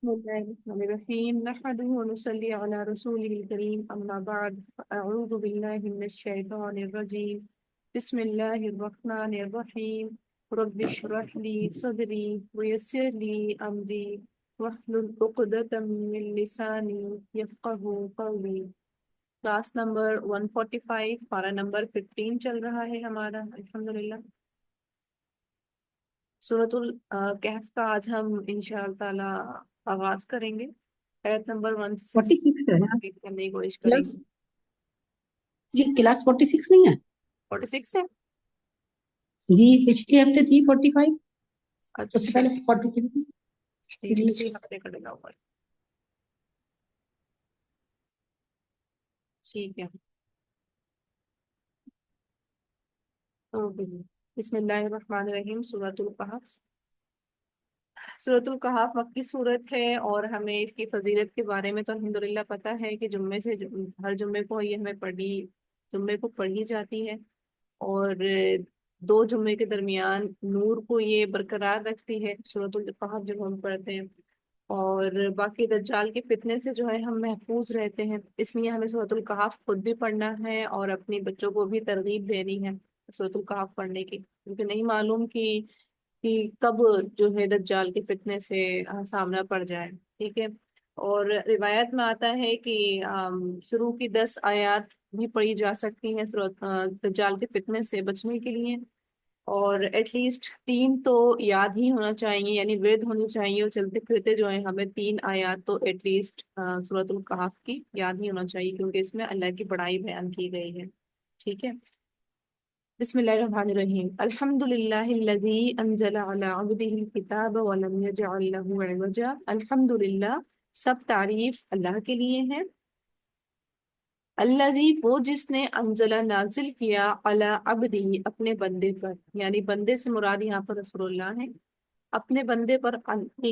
بسم الله الرحمن الرحيم نحمده ونصلي على رسوله الكريم أما بعد أعوذ بالله من الشيطان الرجيم بسم الله الرحمن الرحيم رب اشرح لي صدري ويسر لي أمري واحلل عقدة من لساني يفقه قولي کلاس نمبر 145 پارا نمبر 15 چل رہا ہے ہمارا الحمدللہ سورۃ الکہف کا آج ہم انشاءاللہ تعالی آغاز کریں گے آیت نمبر 160 فورٹی سکس ہے نا کرنے کی کوشش کریں کلاس؟ گے۔ جی کلاس 46 نہیں ہے 46 ہے؟ جی، پچھلے ہفتے تھی 45، اس سے اچھا پہلے 43 تھی ٹھیک ہے، جی۔ اسی ہفتے کا ڈلا ہوا ہے، ٹھیک ہے اوکے جی۔ بسم اللہ الرحمن الرحیم سورۃ الکہف۔ سورۃ الکہف مکی صورت ہے اور ہمیں اس کی فضیلت کے بارے میں تو الحمدللہ پتہ ہے کہ جمعے سے ہر جمعے کو یہ ہمیں جمعے کو پڑھی جاتی ہے، اور دو جمعے کے درمیان نور کو یہ برقرار رکھتی ہے سورۃ الکہف جب ہم پڑھتے ہیں، اور باقی دجال کے فتنے سے جو ہے ہم محفوظ رہتے ہیں، اس لیے ہمیں سورۃ الکہف خود بھی پڑھنا ہے اور اپنے بچوں کو بھی ترغیب دینی ہے سورۃ الکہف پڑھنے کی، کیونکہ نہیں معلوم کہ کب جو ہے دجال کے فتنے سے سامنا پڑ جائے، ٹھیک ہے۔ اور روایت میں آتا ہے کہ شروع کی 10 آیات بھی پڑھی جا سکتی ہیں دجال کے فتنے سے بچنے کے لیے، اور ایٹ لیسٹ 3 تو یاد ہی ہونا چاہیے، یعنی ورد ہونی چاہیے، اور چلتے پھرتے جو ہے ہمیں 3 آیات تو ایٹ لیسٹ سورۃ الکہف کی یاد ہی ہونا چاہیے، کیونکہ اس میں اللہ کی بڑائی بیان کی گئی ہے، ٹھیک ہے۔ بسم اللہ الرحمن الرحیم الحمد للہ الذی انزل علی عبدہ الکتاب ولم یجعل له عوجا۔ الحمد للہ، سب تعریف اللہ کے لیے ہے، الذی وہ جس نے انزل نازل کیا علی عبدہ اپنے بندے پر، یعنی بندے سے مراد یہاں پر رسول اللہ ہے، اپنے بندے پر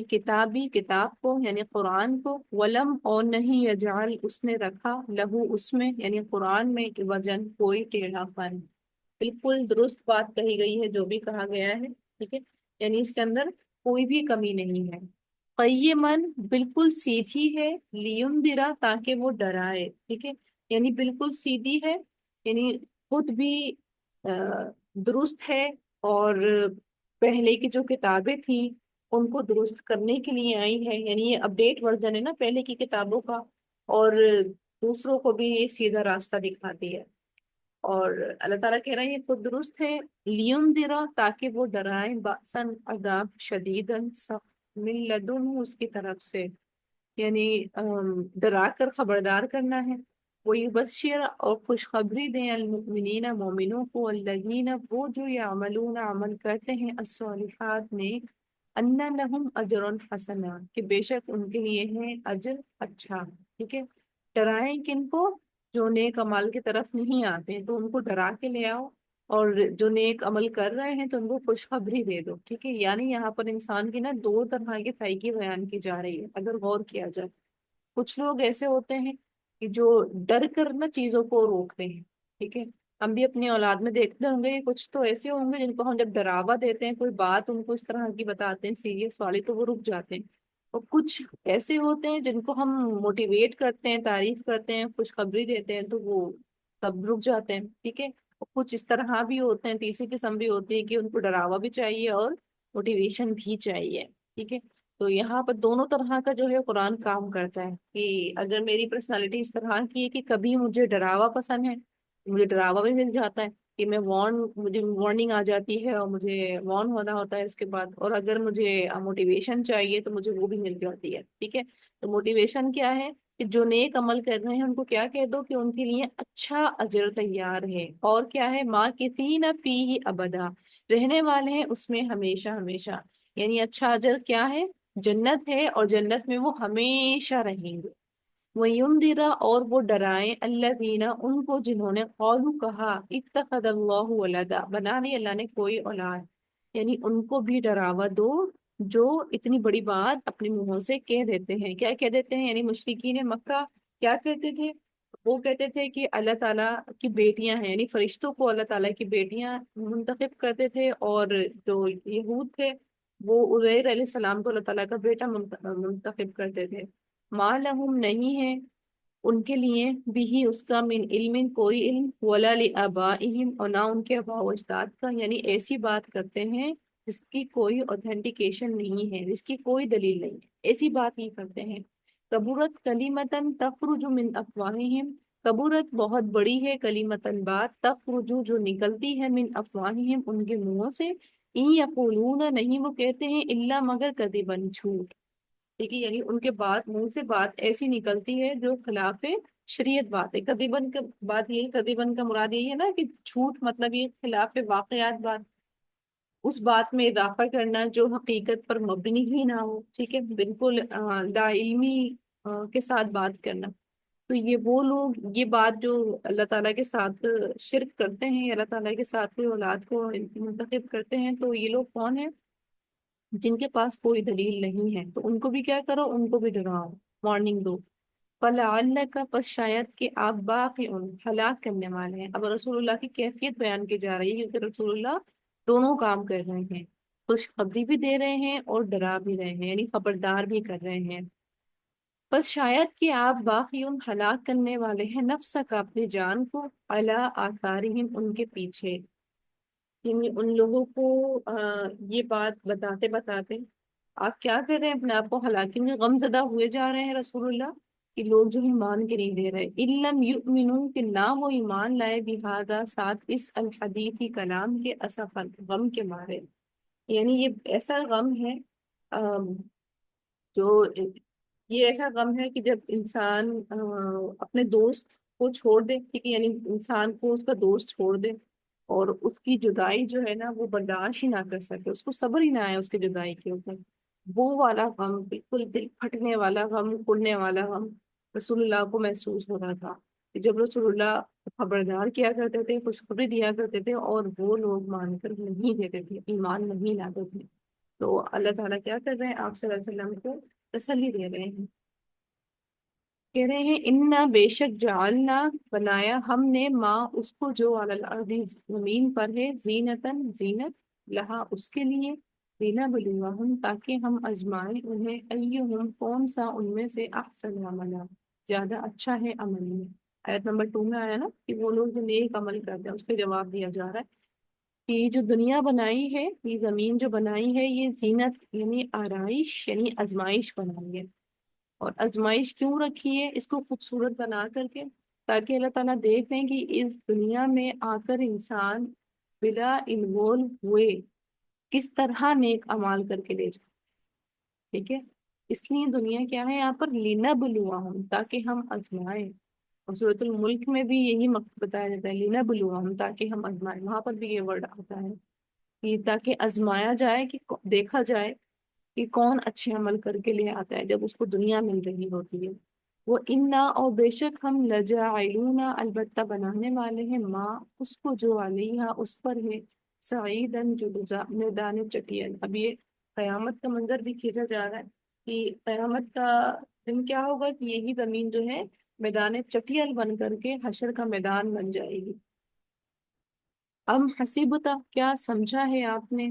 کتابی کتاب کو یعنی قرآن کو، ولم اور نہیں یجعل اس نے رکھا لہو اس میں یعنی قرآن میں وجن کوئی ٹیڑھا پن، بالکل درست بات کہی گئی ہے جو بھی کہا گیا ہے، ٹھیک ہے، یعنی اس کے اندر کوئی بھی کمی نہیں ہے۔ قیمن بالکل سیدھی ہے، لیندرا تاکہ وہ ڈرائے، ٹھیک ہے، یعنی بالکل سیدھی ہے، یعنی خود بھی درست ہے، اور پہلے کی جو کتابیں تھیں ان کو درست کرنے کے لیے آئی ہے، یعنی یہ اپڈیٹ ورژن ہے نا پہلے کی کتابوں کا، اور دوسروں کو بھی یہ سیدھا راستہ دکھاتی ہے، اور اللہ تعالیٰ کہہ رہے ہیں یہ خود درست ہے، لیندرا تاکہ وہ ڈرائیں، باسن عذاب شدیدن سخت، من لدن اس کی طرف سے، یعنی ڈرا کر خبردار کرنا ہے، وہی بشیر اور خوشخبری دیں المؤمنین مومنوں کو، الذین وہ جو یعملون عمل کرتے ہیں الصالحات نیک، ان لہم اجر حسنا کہ بے شک ان کے لیے ہے اجر اچھا، ٹھیک ہے۔ ڈرائیں کن کو؟ جو نیک عمل کی طرف نہیں آتے تو ان کو ڈرا کے لے آؤ، اور جو نیک عمل کر رہے ہیں تو ان کو خوشخبری دے دو، ٹھیک ہے، یعنی یہاں پر انسان کی نا 2 طرح کی فائقی بیان کی جا رہی ہے اگر غور کیا جائے۔ کچھ لوگ ایسے ہوتے ہیں کہ جو ڈر کر نا چیزوں کو روکتے ہیں، ٹھیک ہے، ہم بھی اپنی اولاد میں دیکھتے ہوں گے کچھ تو ایسے ہوں گے جن کو ہم جب ڈراوا دیتے ہیں کوئی بات ان کو اس طرح کی بتاتے ہیں سیریس والی تو وہ رک جاتے ہیں، اور کچھ ایسے ہوتے ہیں جن کو ہم موٹیویٹ کرتے ہیں، تعریف کرتے ہیں، خوشخبری دیتے ہیں تو وہ تب رک جاتے ہیں، ٹھیک ہے، اور کچھ اس طرح بھی ہوتے ہیں، تیسری قسم بھی ہوتی ہے کہ ان کو ڈراوا بھی چاہیے اور موٹیویشن بھی چاہیے، ٹھیک ہے۔ تو یہاں پر دونوں طرح کا جو ہے قرآن کام کرتا ہے، کہ اگر میری پرسنالٹی اس طرح کی ہے کہ کبھی مجھے ڈراوا پسند ہے، مجھے ڈراوا بھی مل جاتا ہے کہ مجھے وارننگ آ جاتی ہے اور مجھے وارن ہونا ہوتا ہے اس کے بعد، اور اگر مجھے موٹیویشن چاہیے تو مجھے وہ بھی مل جاتی ہے، ٹھیک ہے۔ تو موٹیویشن کیا ہے کہ جو نیک عمل کر رہے ہیں ان کو کیا کہہ دو کہ ان کے لیے اچھا اجر تیار ہے، اور کیا ہے ماکثین فیہ ابدا رہنے والے ہیں اس میں ہمیشہ ہمیشہ، یعنی اچھا اجر کیا ہے؟ جنت ہے، اور جنت میں وہ ہمیشہ رہیں گے۔ وَيُنذِرَ اور وہ ڈرائیں الذین ان کو جنہوں نے قالوا کہا اتخذ اللہ ولدا بنا لی اللہ نے کوئی اولاد، یعنی ان کو بھی ڈراوا دو جو اتنی بڑی بات اپنے منہوں سے کہہ دیتے ہیں۔ کیا کہہ دیتے ہیں؟ یعنی مشرکین مکہ کیا کہتے تھے؟ وہ کہتے تھے کہ اللہ تعالیٰ کی بیٹیاں ہیں، یعنی فرشتوں کو اللہ تعالیٰ کی بیٹیاں منتخب کرتے تھے، اور جو یہود تھے وہ عزیر علیہ السلام کو اللہ تعالیٰ کا بیٹا منتخب کرتے تھے۔ ما لہم نہیں ہے ان کے لیے بھی اس کا من علم کوئی علم، ولا لآبائہم اور نہ ان کے آباء و اجداد کا، یعنی ایسی بات کرتے ہیں جس کی کوئی اوتھینٹیکیشن نہیں ہے، جس کی کوئی دلیل نہیں ہے، ایسی بات نہیں کرتے ہیں۔ کبورت کلیمتن تخرج من افواہہم، کبورت بہت بڑی ہے، کلیمتن بات، تخرج جو نکلتی ہے، من افواہہم ان کے منہوں سے، این یقولون نہیں وہ کہتے ہیں، الا مگر کذبا جھوٹ، ٹھیک ہے، یعنی ان کے بات منہ سے بات ایسی نکلتی ہے جو خلاف شریعت بات ہے۔ کذبن کا بات یہ، کذبن کا مراد یہی ہے نا کہ جھوٹ، مطلب یہ خلاف واقعات بات، اس بات میں اضافہ کرنا جو حقیقت پر مبنی ہی نہ ہو، ٹھیک ہے، بالکل لا علمی کے ساتھ بات کرنا۔ تو یہ وہ لوگ یہ بات جو اللہ تعالیٰ کے ساتھ شرک کرتے ہیں، اللہ تعالیٰ کے ساتھ کوئی اولاد کو منتخب کرتے ہیں، تو یہ لوگ کون ہیں؟ جن کے پاس کوئی دلیل نہیں ہے، تو ان کو بھی کیا کرو، ان کو بھی ڈراؤ، وارننگ دو۔ فَلَعَلَّكَ پس شاید کہ آپ باقی ہلاک کرنے والے ہیں۔ اب رسول اللہ کی کیفیت بیان کی جا رہی ہے، کیونکہ رسول اللہ دونوں کام کر رہے ہیں، خوشخبری بھی دے رہے ہیں اور ڈرا بھی رہے ہیں، یعنی خبردار بھی کر رہے ہیں۔ بس شاید کہ آپ باقی ہلاک کرنے والے ہیں، نفس کا اپنی جان کو، علی آثارہم ان کے پیچھے، یعنی ان لوگوں کو یہ بات بتاتے بتاتے آپ کیا کر رہے ہیں، اپنے آپ کو ہلاکت میں غم زدہ ہوئے جا رہے ہیں رسول اللہ، کہ لوگ جو ایمان کے نہیں دے رہے، اِلَّمْ يُؤْمِنُوا کہ نہ وہ ایمان لائے، بِهَذَا ساتھ اس الحدیثی کلام کے، اسفا غم کے مارے، یعنی یہ ایسا غم ہے جو یہ ایسا غم ہے کہ جب انسان اپنے دوست کو چھوڑ دے، ٹھیک ہے، یعنی انسان کو اس کا دوست چھوڑ دے اور اس کی جدائی جو ہے نا وہ برداشت ہی نہ کر سکے، اس کو صبر ہی نہ آئے اس کی جدائی کے اوپر، وہ والا غم، بالکل دل پھٹنے والا غم، اڑنے والا غم رسول اللہ کو محسوس ہو رہا تھا، کہ جب رسول اللہ خبردار کیا کرتے تھے، خوشخبری دیا کرتے تھے، اور وہ لوگ مان کر نہیں دیتے تھے، ایمان نہیں لاتے تھے، تو اللہ تعالیٰ کیا کر رہے ہیں، آپ صلی اللہ علیہ وسلم کو تسلی دے رہے ہیں، کہہ رہے ہیں انا بے شک جعلنا بنایا ہم نے، ماں اس کو جو علی الارض زمین پر ہے، زینتن زینت، لہا اس کے لیے، لنبلوہم تاکہ ہم آزمائیں انہیں، ایہم کون سا ان میں سے، احسن عملا زیادہ اچھا ہے عمل میں۔ آیت نمبر 2 میں آیا نا کہ وہ لوگ جو نیک عمل کرتے ہیں، اس کے جواب دیا جا رہا ہے کہ یہ جو دنیا بنائی ہے، یہ زمین جو بنائی ہے، یہ زینت یعنی آرائش، یعنی آزمائش بنائی ہے، اور آزمائش کیوں رکھی ہے اس کو خوبصورت بنا کر کے، تاکہ اللہ تعالیٰ دیکھ لیں کہ اس دنیا میں آ کر انسان بلا انوالو ہوئے کس طرح نیک اعمال کر کے لے جائے، ٹھیک ہے، اس لیے دنیا کیا ہے یہاں پر، لنبلوہم تاکہ ہم آزمائیں، اور سورۃ الملک میں بھی یہی مقصد بتایا جاتا ہے، لنبلوہم تاکہ ہم آزمائیں، وہاں پر بھی یہ ورڈ آتا ہے کہ تاکہ آزمایا جائے، کہ دیکھا جائے کہ کون اچھے عمل کر کے لے آتا ہے جب اس کو دنیا مل رہی ہوتی ہے۔ وہ انا اور بے شک ہم لجاعلون البتہ بنانے والے ہیں، ماں اس کو جو علیہا اس پر ہے، سعیدن جو میدان چٹیل، اب یہ قیامت کا منظر بھی کھینچا جا رہا ہے کہ قیامت کا دن کیا ہوگا، کہ یہی زمین جو ہے میدان چٹیل بن کر کے حشر کا میدان بن جائے گی۔ ام حسیبتا کیا سمجھا ہے آپ نے،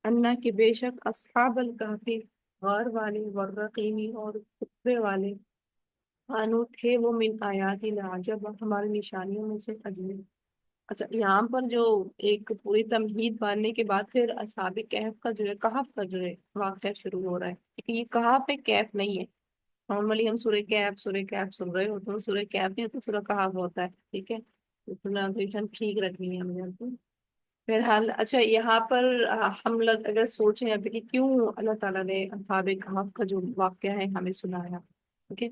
اللہ کے بے شک اصحاب الکہفی غار والے، والرقیمی اور خطبے والے، کانو تھے وہ، من آیات العجب ہماری نشانیوں میں سے عجیب۔ اچھا، یہاں پر جو ایک پوری تمہید باندھنے کے بعد پھر اصحاب کہف کا جو ہے، کہف کا جو ہے واقعہ شروع ہو رہا ہے، لیکن یہ کہف ہے، کیف نہیں ہے۔ نارملی ہم سورہ کیف سن رہے ہوتے ہیں، سورہ کیف نہیں ہوتا، سورہ کہف ہوتا ہے، ٹھیک ہے، پروناؤنسیشن ٹھیک رکھنی ہے ہمیں آپ کو۔ بہرحال اچھا، یہاں پر ہم لوگ اگر سوچیں ابھی کہ کیوں اللہ تعالیٰ نے اصحاب کہف کا جو واقعہ ہے ہمیں سنایا، اوکے،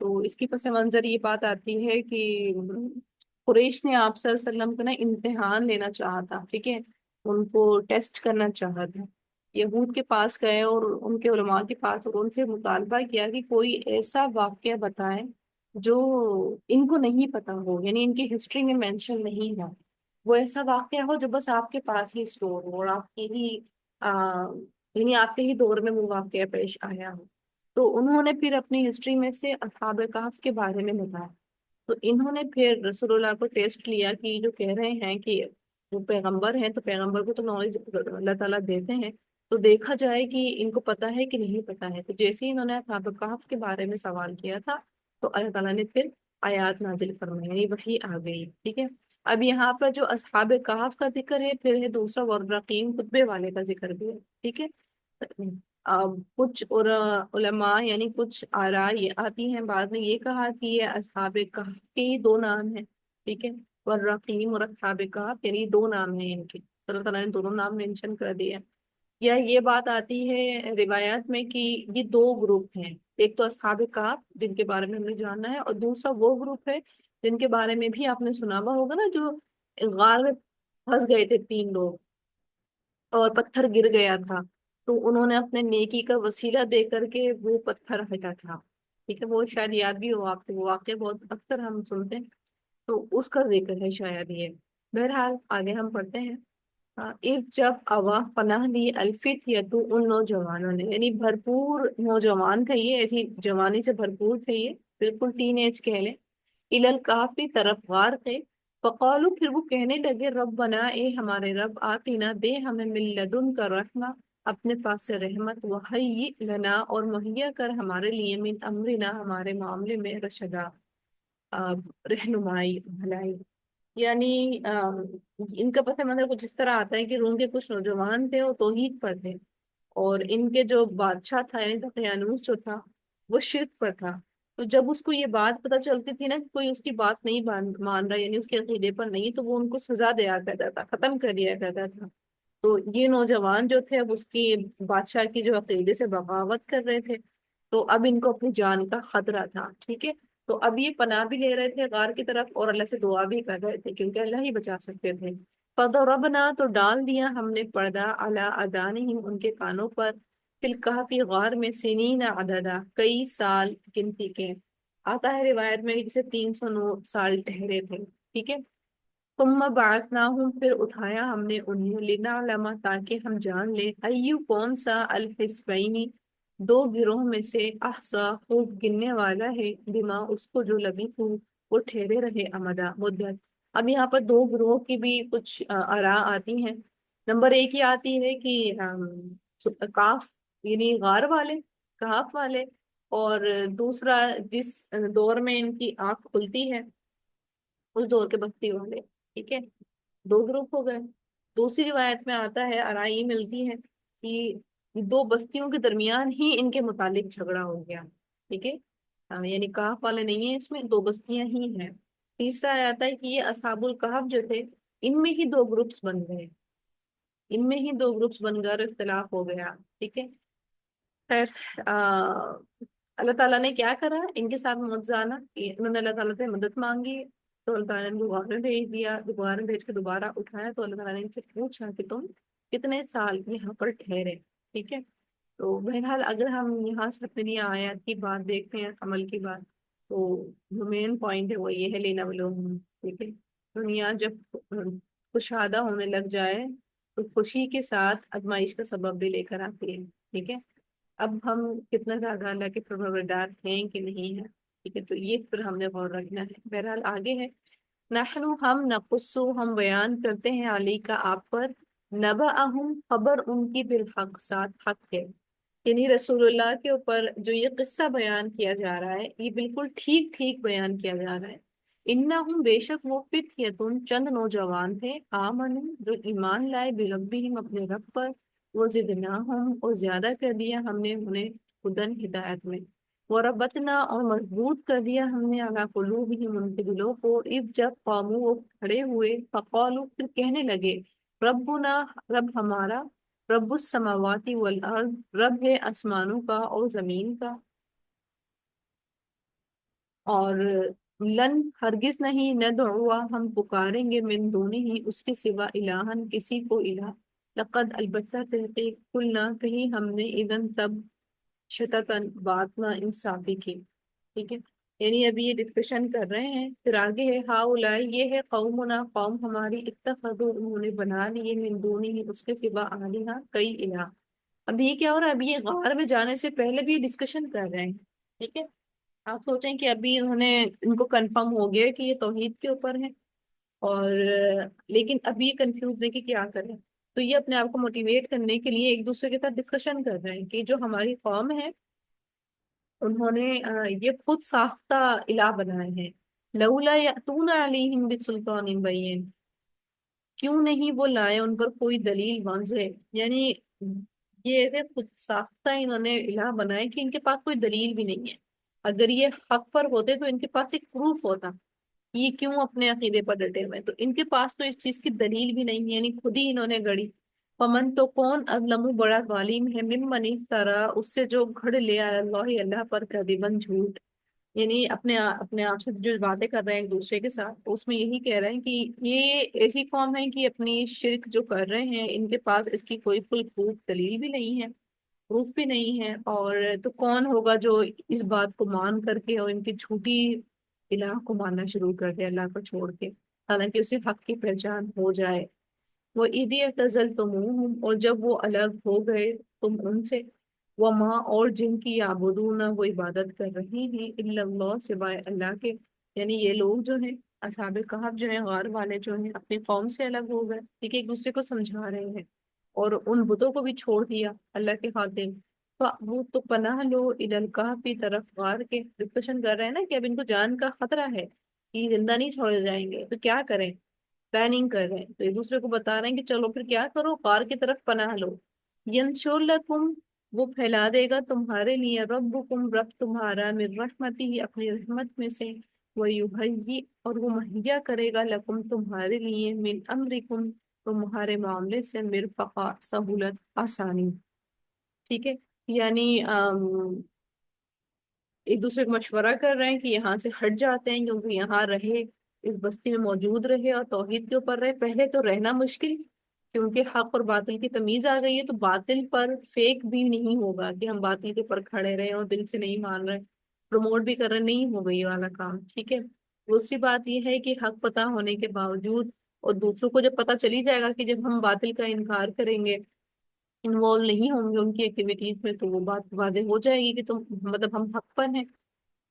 تو اس کی پس منظر یہ بات آتی ہے کہ قریش نے آپ صلی اللہ علیہ وسلم کو نا امتحان لینا چاہا تھا، ٹھیک ہے، ان کو ٹیسٹ کرنا چاہا تھا، یہود کے پاس گئے اور ان کے علماء کے پاس، اور ان سے مطالبہ کیا کہ کوئی ایسا واقعہ بتائیں جو ان کو نہیں پتا ہو، یعنی ان کی ہسٹری میں مینشن نہیں ہے، وہ ایسا واقعہ ہو جو بس آپ کے پاس ہی اسٹور ہو، اور آپ کے ہی یعنی آپ کے ہی دور میں وہ واقعہ پیش آیا ہو۔ تو انہوں نے پھر اپنی ہسٹری میں سے اصحاب کہف کے بارے میں بتایا، تو انہوں نے پھر رسول اللہ کو ٹیسٹ لیا کہ جو کہہ رہے ہیں کہ وہ پیغمبر ہیں، تو پیغمبر کو تو نالج اللہ تعالیٰ دیتے ہیں، تو دیکھا جائے کہ ان کو پتا ہے کہ نہیں پتا ہے۔ تو جیسے ہی انہوں نے اصحاب کہف کے بارے میں سوال کیا تھا تو اللہ تعالیٰ نے پھر آیات نازل فرمائی، یعنی وحی آ گئی، ٹھیک ہے۔ اب یہاں پر جو اصحاب کہف کا ذکر ہے، پھر ہے دوسرا والرقیم کتبے والے کا ذکر بھی ہے، ٹھیک ہے۔ کچھ اور علماء یعنی کچھ آراء یہ آتی ہیں، بعد میں یہ کہا کہ یہ اصحاب کہف کے ہی دو نام ہیں، ٹھیک ہے، والرقیم اور اصحاب کہف یعنی دو نام ہیں ان کے، اللہ تعالیٰ نے دونوں نام مینشن کر دیے۔ یا یہ بات آتی ہے روایات میں کہ یہ دو گروپ ہیں، ایک تو اصحاب کہف جن کے بارے میں ہم نے جاننا ہے، اور دوسرا وہ گروپ ہے جن کے بارے میں بھی آپ نے سنا ہوا ہوگا نا، جو غار میں پھنس گئے تھے تین لوگ اور پتھر گر گیا تھا، تو انہوں نے اپنے نیکی کا وسیلہ دے کر کے وہ پتھر ہٹا تھا، ٹھیک ہے، وہ شاید یاد بھی ہو آپ کو، وہ واقعہ بہت اکثر ہم سنتے ہیں، تو اس کا ذکر ہے شاید یہ۔ بہرحال آگے ہم پڑھتے ہیں۔ ایک جب آواز پناہ لی الفت یا تو ان نوجوانوں نے، یعنی بھرپور نوجوان تھے یہ، ایسی جوانی سے بھرپور تھے یہ، بالکل ٹین ایج کہہ لیں، الل کافی طرف غار تھے، فقالو پھر وہ کہنے لگے ربنا اے ہمارے رب، آتینا دے ہمیں من لدن کا رحمہ اپنے پاس سے رحمت، وحی لنا اور مہیا کر ہمارے لیے من امرنا ہمارے معاملے میں رشدا رہنمائی بھلائی۔ یعنی ان کا پتہ منظر کچھ اس طرح آتا ہے کہ روم کے کچھ نوجوان تھے وہ توحید پر تھے، اور ان کے جو بادشاہ تھا یعنی دقیانوس جو تھا وہ شرک پر تھا، تو جب اس کو یہ بات پتہ چلتی تھی نا کہ کوئی اس کی بات نہیں مان رہا، یعنی اس کے عقیدے پر نہیں، تو وہ ان کو سزا دیا کرتا تھا، ختم کر دیا کرتا تھا۔ تو یہ نوجوان جو تھے اب اس کی بادشاہ کی جو عقیدے سے بغاوت کر رہے تھے، تو اب ان کو اپنی جان کا خطرہ تھا، ٹھیک ہے۔ تو اب یہ پناہ بھی لے رہے تھے غار کی طرف اور اللہ سے دعا بھی کر رہے تھے کیونکہ اللہ ہی بچا سکتے تھے۔ فضربنا تو ڈال دیا ہم نے پردہ علی اذانہم ان کے کانوں پر، فی الکہف غار میں سنین عددا کئی سال گنتی کے، آتا ہے روایت میں کہ جسے 309 سال ٹھہرے تھے، ٹھیک ہے۔ ثم بعثناہم پھر اٹھایا ہم نے انہیں لنعلم تاکہ ہم جان لیں ایو کون سا الحزبین دو گروہ میں سے احصا خوب گننے والا ہے بما اس کو جو لبثوا وہ ٹھہرے رہے امدا مدت۔ اب یہاں پر دو گروہ کی بھی کچھ آراء آتی ہیں۔ نمبر ایک یہ آتی ہے کہ کاف یعنی غار والے، کہاف والے، اور دوسرا جس دور میں ان کی آنکھ کھلتی ہے اس دور کے بستی والے، ٹھیک ہے، دو گروپ ہو گئے۔ دوسری روایت میں آتا ہے آرائی ملتی ہے کہ دو بستیوں کے درمیان ہی ان کے متعلق جھگڑا ہو گیا، ٹھیک ہے، یعنی کہف والے نہیں ہیں، اس میں دو بستیاں ہی ہیں۔ تیسرا آتا ہے کہ یہ اصحاب الکہف جو تھے ان میں ہی دو گروپس بن گئے، ان میں ہی دو گروپس بن کر اختلاف ہو گیا، ٹھیک ہے۔ خیر اللہ تعالیٰ نے کیا کرا ان کے ساتھ معجزانہ کہ انہوں نے اللہ تعالیٰ سے مدد مانگی، تو اللہ تعالیٰ نے دوبارہ میں بھیج دیا، دوبارہ میں بھیج کے دوبارہ اٹھایا، تو اللہ تعالیٰ نے ان سے پوچھا کہ تم کتنے سال یہاں پر ٹھہرے، ٹھیک ہے۔ تو بہرحال اگر ہم یہاں سے اپنی آیات کی بات دیکھتے ہیں، عمل کی بات، تو جو مین پوائنٹ ہے وہ یہ ہے لینا ولوم، ٹھیک ہے۔ دنیا جب کشادہ ہونے لگ جائے تو خوشی کے ساتھ آزمائش کا سبب بھی لے کر آتی ہے، ٹھیک ہے۔ اب ہم کتنا زیادہ اللہ کے پروردگار ہیں کہ نہیں ہیں، ٹھیک ہے، تو یہ پھر ہم نے غور رکھنا ہے۔ بہرحال آگے ہے، نحن ہم نقصو ہم بیان کرتے ہیں علی کا آپ پر، نبأہم خبر ان کی بالحق ساتھ حق ہے، یعنی رسول اللہ کے اوپر جو یہ قصہ بیان کیا جا رہا ہے یہ بالکل ٹھیک ٹھیک بیان کیا جا رہا ہے۔ انہم بے شک وہ فتیتن چند نوجوان تھے، آمن جو ایمان لائے بربہم اپنے رب پر، وہ زدناہم اور زیادہ کر دیا ہم نے انہیں ہدن ہدایت میں، وربطنا اور مضبوط کر دیا ہم نے علی قلوبہم ان کے دلوں کو، اذ جب قاموا وہ کھڑے ہوئے، فقالوا پھر کہنے لگے ربنا رب ہمارا، رب السماوات والارض رب ہے آسمانوں کا اور زمین کا، اور لن ہرگز نہیں ندعوا ہم پکاریں گے من دونہ ہی اس کے سوا الہن کسی کو الہ، لقد البتہ تحقیق قلنا کہیں ہم نے اذن تب شتتن بات نا انصافی کی، ٹھیک ہے۔ یعنی ابھی یہ ڈسکشن کر رہے ہیں، پھر آگے ہے ہاؤلائی یہ ہے قومنا قوم ہماری، اتخذوا انہوں نے بنا لیے من دونہ ہی اس کے سوا آلہہ کئی الہ۔ اب یہ کیا ہو رہا ہے، ابھی یہ غار میں جانے سے پہلے بھی ڈسکشن کر رہے ہیں، ٹھیک ہے۔ آپ سوچیں کہ ابھی انہوں نے ان کو کنفرم ہو گیا کہ یہ توحید کے اوپر ہے، اور لیکن ابھی یہ کنفیوز ہے کہ کیا کریں۔ تو یہ اپنے آپ کو موٹیویٹ کرنے کے لیے ایک دوسرے کے ساتھ ڈسکشن کر رہے ہیں کہ جو ہماری قوم ہے انہوں نے یہ خود ساختہ الہ بنائے ہیں، لولا یاتون علیہم بسلطان بین، کیوں نہیں وہ لائے ان پر کوئی دلیل واضح، یعنی یہ ایسے خود ساختہ انہوں نے الہ بنائے کہ ان کے پاس کوئی دلیل بھی نہیں ہے، اگر یہ حق پر ہوتے تو ان کے پاس ایک پروف ہوتا، یہ کیوں اپنے عقیدے پر ڈٹے ہوئے ہیں؟ تو ان کے پاس تو اس چیز کی دلیل بھی نہیں ہے، یعنی خود ہی انہوں نے گڑی۔ فمن تو کون اظلم بڑا ظالم ہے ممن افترا، اس سے جو گھڑ لے اللہ اللہ پر کذباً جھوٹ، یعنی اپنے آپ سے جو باتیں کر رہے ہیں ایک دوسرے کے ساتھ، تو اس میں یہی کہہ رہے ہیں کہ یہ ایسی قوم ہے کہ اپنی شرک جو کر رہے ہیں ان کے پاس اس کی کوئی فل پروف دلیل بھی نہیں ہے، پروف بھی نہیں ہے، اور تو کون ہوگا جو اس بات کو مان کر کے اور ان کی جھوٹی الہ کو ماننا شروع کر دے اللہ کو چھوڑ کے، حالانکہ اسے حق کی پہچان ہو جائے۔ وہ عیدی اعتزل تم، اور جب وہ الگ ہو گئے تم ان سے، وہ ماں اور جن کی یعبدون وہ عبادت کر رہے ہیں الا اللہ سوائے اللہ کے، یعنی یہ لوگ جو ہیں اصحاب کہف جو ہیں غار والے جو ہیں اپنی قوم سے الگ ہو گئے، ٹھیک ہے، ایک دوسرے کو سمجھا رہے ہیں اور ان بتوں کو بھی چھوڑ دیا اللہ کے خاطر۔ وہ تو پناہ لو الی الکہف طرف غار کے، ڈسکشن کر رہے ہیں نا کہ اب ان کو جان کا خطرہ ہے کہ زندہ نہیں چھوڑے جائیں گے تو کیا کریں، پلاننگ کر رہے ہیں، تو ایک دوسرے کو بتا رہے ہیں کہ چلو پھر کیا کرو، غار کی طرف پناہ لو، ینشر لکم وہ پھیلا دے گا تمہارے لیے، ربکم رب تمہارا، من رحمتی اپنی رحمت میں سے، ویہیئ اور وہ مہیا کرے گا لکم تمہارے لیے، من امرکم تمہارے معاملے سے، مرفقا سہولت آسانی، ٹھیک ہے، یعنی ایک دوسرے کو مشورہ کر رہے ہیں کہ یہاں سے ہٹ جاتے ہیں کیونکہ یہاں رہے، اس بستی میں موجود رہے اور توحید کے اوپر رہے، پہلے تو رہنا مشکل کیونکہ حق اور باطل کی تمیز آ گئی ہے، تو باطل پر فیک بھی نہیں ہوگا کہ ہم باطل کے پر کھڑے رہے اور دل سے نہیں مان رہے، پروموٹ بھی کر رہے، نہیں ہوگا یہ والا کام، ٹھیک ہے۔ دوسری بات یہ ہے کہ حق پتہ ہونے کے باوجود اور دوسروں کو جب پتہ چلی جائے گا کہ جب ہم باطل کا انکار کریں گے، انوالو نہیں ہوں گے ان کی ایکٹیویٹیز میں، تو وہ بات واضح ہو جائے گی کہ تم مطلب ہم حق پر ہیں،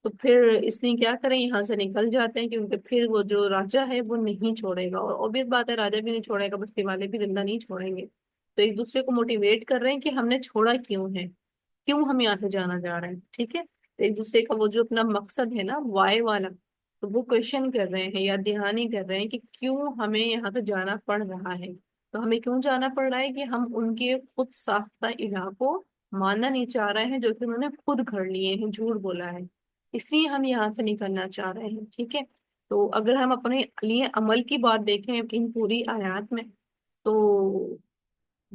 تو پھر اس لیے کیا کریں یہاں سے نکل جاتے ہیں، کیونکہ پھر وہ جو راجا ہے وہ نہیں چھوڑے گا، اور obvious بات ہے راجا بھی نہیں چھوڑے گا، بستی والے بھی زندہ نہیں چھوڑیں گے، تو ایک دوسرے کو موٹیویٹ کر رہے ہیں کہ ہم نے چھوڑا کیوں ہے، کیوں ہم یہاں سے جانا چاہ رہے ہیں، ٹھیک ہے، تو ایک دوسرے کا وہ جو اپنا مقصد ہے نا وائے والا، تو وہ کوشچن کر رہے ہیں یا دہانی کر رہے ہیں کہ کیوں ہمیں یہاں سے جانا پڑ رہا ہے، تو ہمیں کیوں جانا پڑ رہا ہے کہ ہم ان کے خود ساختہ الہ کو ماننا نہیں چاہ رہے ہیں جو کہ انہوں نے خود گھڑ لیے ہیں، جھوٹ بولا ہے، اس لیے ہم یہاں سے نکلنا چاہ رہے ہیں، ٹھیک ہے۔ تو اگر ہم اپنے لیے عمل کی بات دیکھیں ان پوری آیات میں، تو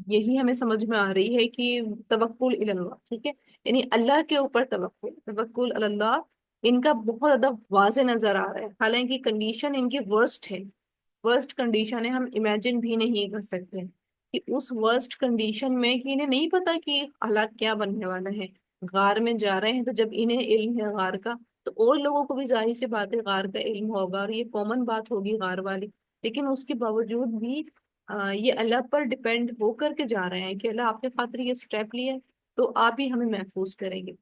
یہی ہمیں سمجھ میں آ رہی ہے کہ توکل الی اللہ، ٹھیک ہے، یعنی اللہ کے اوپر توکل، توکل الی اللہ ان کا بہت زیادہ واضح نظر آ رہا ہے، حالانکہ کنڈیشن ان کی ورسٹ ہے، ورسٹ کنڈیشن ہے، ہم امیجن بھی نہیں کر سکتے کہ اس ورسٹ کنڈیشن میں کہ انہیں نہیں پتا کہ حالات کیا بننے والا ہے، غار میں جا رہے ہیں تو جب انہیں علم ہے غار کا تو اور لوگوں کو بھی ظاہر سی بات ہے غار کا علم ہوگا اور یہ کامن بات ہوگی غار والی، لیکن اس کے باوجود بھی یہ اللہ پر ڈپینڈ ہو کر کے جا رہے ہیں کہ اللہ آپ نے خاطر یہ سٹیپ لیا ہے تو آپ ہی ہمیں محفوظ کریں گے،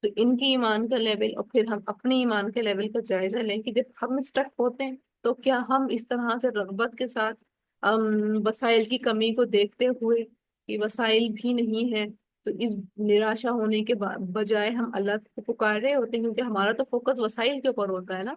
تو ان کی ایمان کا لیول اور پھر ہم اپنے ایمان کے لیول کا جائزہ لیں کہ جب ہم اسٹک ہوتے ہیں تو کیا ہم اس طرح سے رغبت کے ساتھ وسائل کی کمی کو دیکھتے ہوئے کہ وسائل بھی نہیں ہے تو اس نراشا ہونے کے بجائے ہم اللہ کو پکار رہے ہوتے ہیں، کیونکہ ہمارا تو فوکس وسائل کے اوپر ہوتا ہے نا،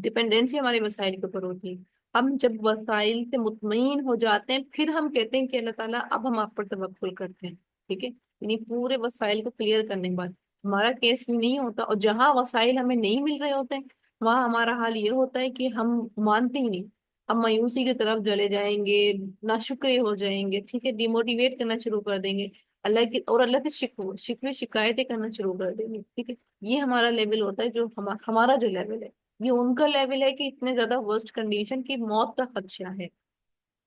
ڈپینڈنسی ہمارے وسائل کے اوپر ہوتی ہے، ہم جب وسائل سے مطمئن ہو جاتے ہیں پھر ہم کہتے ہیں کہ اللہ تعالیٰ اب ہم آپ پر توکل کرتے ہیں، ٹھیک ہے، یعنی پورے وسائل کو کلیئر کرنے کے بعد ہمارا کیس یہ نہیں ہوتا، اور جہاں وسائل ہمیں نہیں مل رہے ہوتے ہیں وہاں ہمارا حال یہ ہوتا ہے کہ ہم مانتے ہی نہیں، ہم مایوسی کی طرف چلے جائیں گے، ناشکرے ہو جائیں گے، ٹھیک ہے، ڈی موٹیویٹ کرنا شروع کر دیں گے، اللہ کی شکوے شکایتیں کرنا شروع کر دیں گے، ٹھیک ہے، یہ ہمارا لیول ہوتا ہے، جو ہمارا جو لیول ہے یہ ان کا لیول ہے کہ اتنے زیادہ ورسٹ کنڈیشن کی موت کا خدشہ ہے،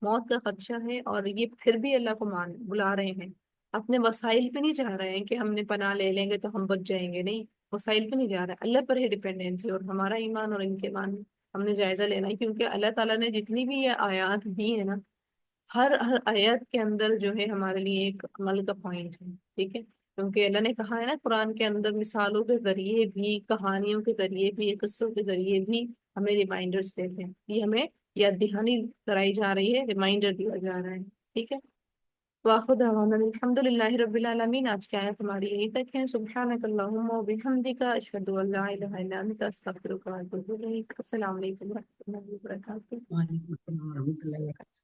موت کا خدشہ ہے، اور یہ پھر بھی اللہ کو بلا رہے ہیں، اپنے وسائل پہ نہیں جا رہے ہیں کہ ہم نے پناہ لے لیں گے تو ہم بچ جائیں گے، نہیں، وسائل پہ نہیں جا رہا ہے، اللہ پر ہے ڈیپینڈنسی، اور ہمارا ایمان اور ان کے ایمان ہم نے جائزہ لینا ہے، کیونکہ اللہ تعالیٰ نے جتنی بھی یہ آیات دی ہے نا، ہر آیت کے اندر جو ہے ہمارے لیے ایک عمل کا پوائنٹ ہے، ٹھیک ہے، کیونکہ اللہ نے کہا ہے نا قرآن کے اندر مثالوں کے ذریعے بھی، کہانیوں کے ذریعے بھی، قصوں کے ذریعے بھی ہمیں ریمائنڈرس دیتے ہیں، یہ ہمیں یاد دہانی کرائی جا رہی ہے، ریمائنڈر دیا جا رہا ہے۔ ٹھیک ہے. واخر دعوانا الحمد للہ رب العالمین. آج کی آیت ہماری یہی تک ہے. سبحانک اللہم و بحمدک اشہد ان لا الہ الا انت استغفرک و اتوب الیک. السلام علیکم و رحمۃ اللہ وبرکاتہ. وعلیکم السلام ورحمۃ اللہ وبرکاتہ.